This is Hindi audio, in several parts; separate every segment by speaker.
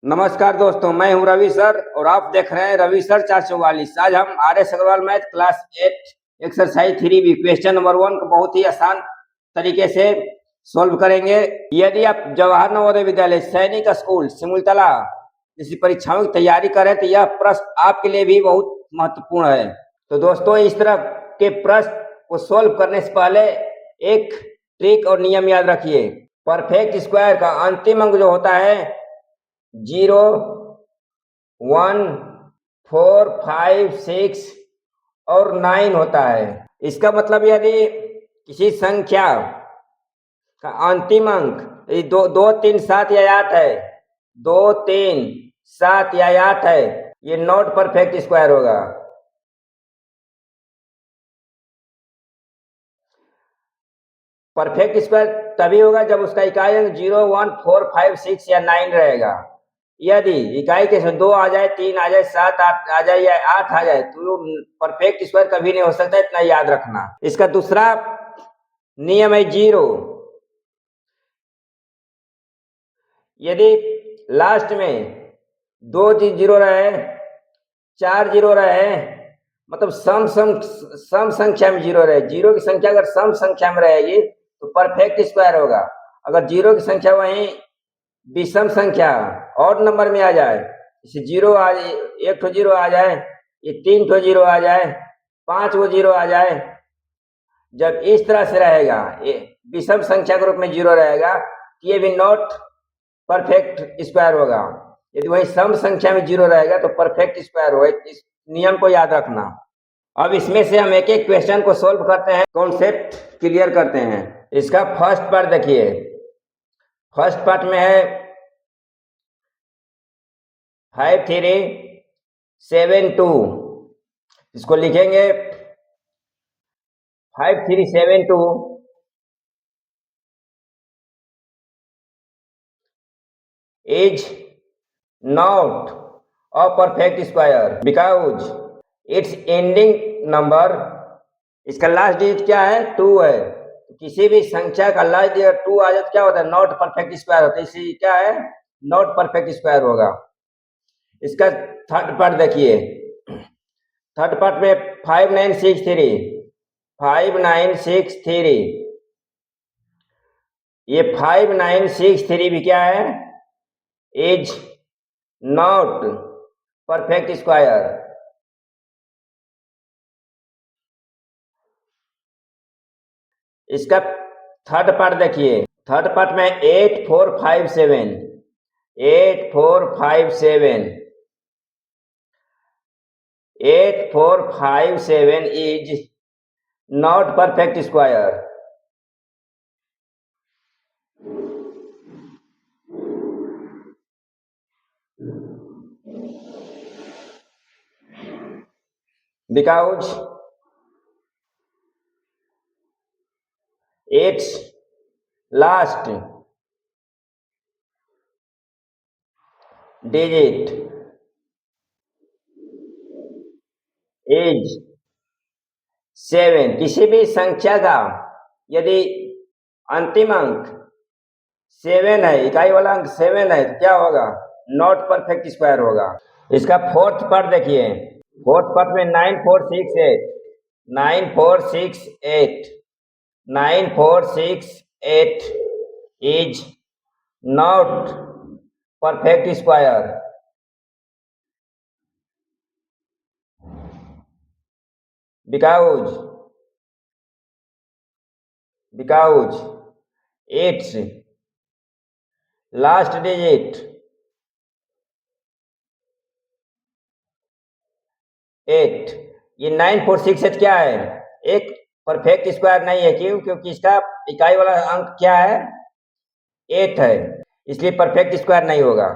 Speaker 1: नमस्कार दोस्तों, मैं हूं रवि सर और आप देख रहे हैं रवि सर 444। आज हम R S Agarwal math class 8 exercise 3 B question number 1 को बहुत ही आसान तरीके से सॉल्व करेंगे। यदि आप जवाहर नवोदय विद्यालय सैनिक स्कूल सिमुलतला जैसी परीक्षाओं की तैयारी करें तो यह प्रश्न आपके लिए भी बहुत महत्वपूर्ण है। तो दोस्तों, इस तरह के प्रश्न को सॉल्व करने से पहले एक ट्रिक और नियम याद रखिए। परफेक्ट स्क्वायर का अंतिम अंक जो होता है 0, 1, 4, 5, 6 और 9 होता है। इसका मतलब यदि किसी संख्या का अंतिम अंक 2, 2, 3, 7 या 8 है, 2, 3, 7 या 8 है, ये नॉट परफेक्ट स्क्वायर होगा। परफेक्ट स्क्वायर तभी होगा जब उसका इकाई अंक 0, 1, 4, 5, 6 या 9 रहेगा। यदि इकाई के 2 आ जाए, 3 आ जाए, 7 आ जाए या 8 आ जाए तो परफेक्ट स्क्वायर कभी नहीं हो सकता, इतना याद रखना। इसका दूसरा नियम है 0। यदि लास्ट में 2 0 रहे, 4 0 रहे, मतलब सम संख्या में 0 रहे, 0 की संख्या अगर सम संख्या में रहेगी तो परफेक्ट स्क्वायर होगा। अगर 0 की संख्या वहीं विषम संख्या और नंबर में आ जाए, जैसे 0 आ जाए, 1 ठो 0 आ जाए, ये 3 ठो 0 आ जाए, 5 वो 0 आ जाए, जब इस तरह से रहेगा, ये विषम संख्या के रूप में 0 रहेगा, ये भी नॉट परफेक्ट स्क्वायर होगा। यदि वही सम संख्या में 0 रहेगा तो परफेक्ट स्क्वायर होगा। इस नियम को याद रखना। अब इसमें से हम एक एक क्वेश्चन को सोल्व करते हैं, कॉन्सेप्ट क्लियर करते हैं। इसका फर्स्ट पार्ट देखिए। फर्स्ट पार्ट में है 5 3 7 2। इसको लिखेंगे 5 3 7 2 is not a perfect square because its ending number, इसका लास्ट डिजिट क्या है? 2 है। किसी भी संख्या का लास्ट डिजिट 2 आ जाए तो क्या होता है? नॉट परफेक्ट स्क्वायर होता है। इसी क्या है? नॉट परफेक्ट स्क्वायर होगा। इसका थर्ड पार्ट देखिए। थर्ड पार्ट में 5 9 6 3, 5 9 6 3, ये 5 9 6 3 भी क्या है? Is not perfect square. इसका थर्ड पार्ट देखिए। थर्ड पार्ट में 8 4 5 7, 8 4 5 7, 8 4 5 7 is not perfect square. Because it's last digit is 7। किसी भी संख्या का यदि अंतिम अंक 7 है, इकाई वाला अंक 7 है, तो क्या होगा? नॉट परफेक्ट स्क्वायर होगा। इसका फोर्थ पार्ट देखिए। फोर्थ पार्ट में 9 4 6 8, 9 4 6 8, 9 4 6 8 is not perfect square because its last digit 8। ये 9 4 6 8 क्या है? एक परफेक्ट स्क्वायर नहीं है। क्यों? क्योंकि इसका इकाई वाला अंक क्या है? 8 है, इसलिए परफेक्ट स्क्वायर नहीं होगा।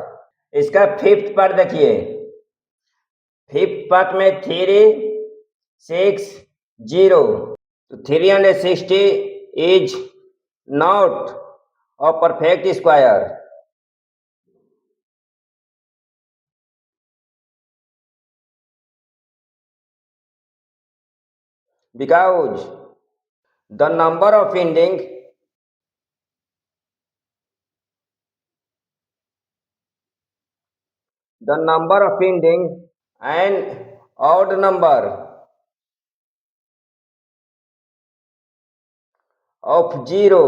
Speaker 1: इसका फिफ्थ पार्ट देखिए। फिफ्थ पार्ट में 3 6 0, तो 360 is not a perfect square. Because the number of ending the number of ending an odd number of zero,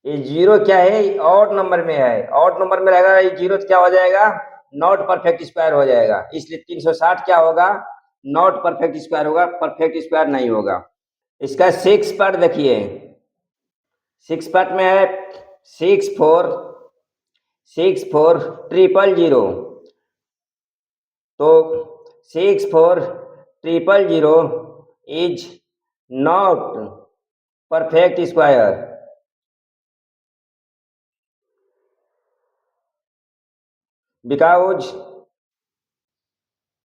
Speaker 1: ये जीरो क्या है, ऑड नंबर में है, ऑड नंबर में रहेगा, ये जीरो क्या हो जाएगा, नॉट परफेक्ट स्क्वायर हो जाएगा, इसलिए 360 क्या होगा, नॉट परफेक्ट स्क्वायर होगा, परफेक्ट स्क्वायर नहीं होगा। इसका 6 पार्ट देखिए, 6 पार्ट में है 6 4 ट्रिपल जीरो, तो 6 4 0 is not perfect square because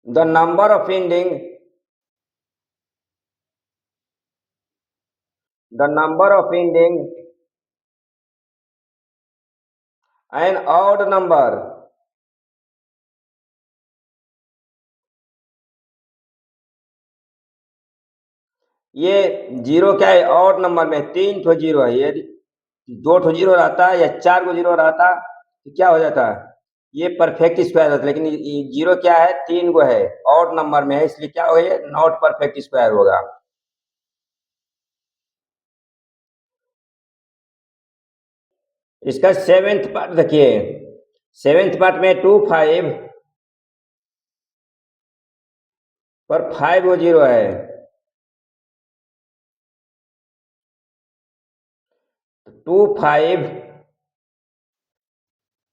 Speaker 1: the number of ending an odd number ये जीरो क्या है, ऑड नंबर में 3 ठो जीरो है, ये 2 ठो जीरो रहता है या 4 को जीरो रहता तो क्या हो जाता है, ये परफेक्ट स्क्वायर होता, लेकिन ये जीरो क्या है, 3 को है, ऑड नंबर में है, इसलिए क्या होगा, ये नॉट परफेक्ट स्क्वायर होगा। इसका 7th पार्ट देखिए, 7th पार्ट में 2 5 पर 5 वो जीरो है, 2 5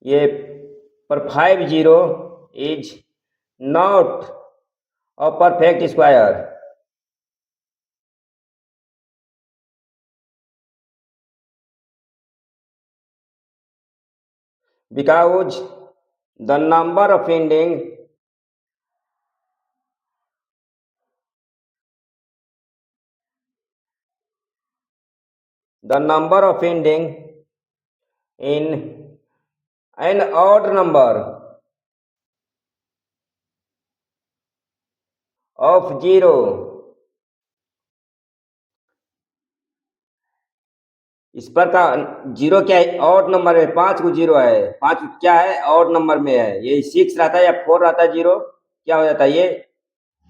Speaker 1: ये पर 5 0 is not a perfect square because the number of ending in an odd number of zero, इस पर का जीरो क्या है, ऑड नंबर है, 5 को जीरो है, 5 क्या है, ऑड नंबर में है, ये 6 रहता है या 4 रहता है, जीरो क्या हो जाता है, ये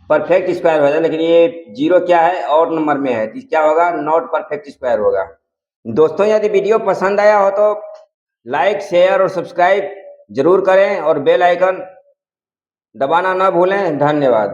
Speaker 1: परफेक्ट स्क्वायर हो जाता है, लेकिन ये जीरो क्या है, ऑड नंबर में है, तो क्या होगा, नॉट परफेक्ट स्क्वायर होगा। दोस्तों यदि वीडियो पसंद आया हो तो लाइक शेयर और सब्सक्राइब जरूर करें और बेल आइकन दबाना ना भूलें। धन्यवाद।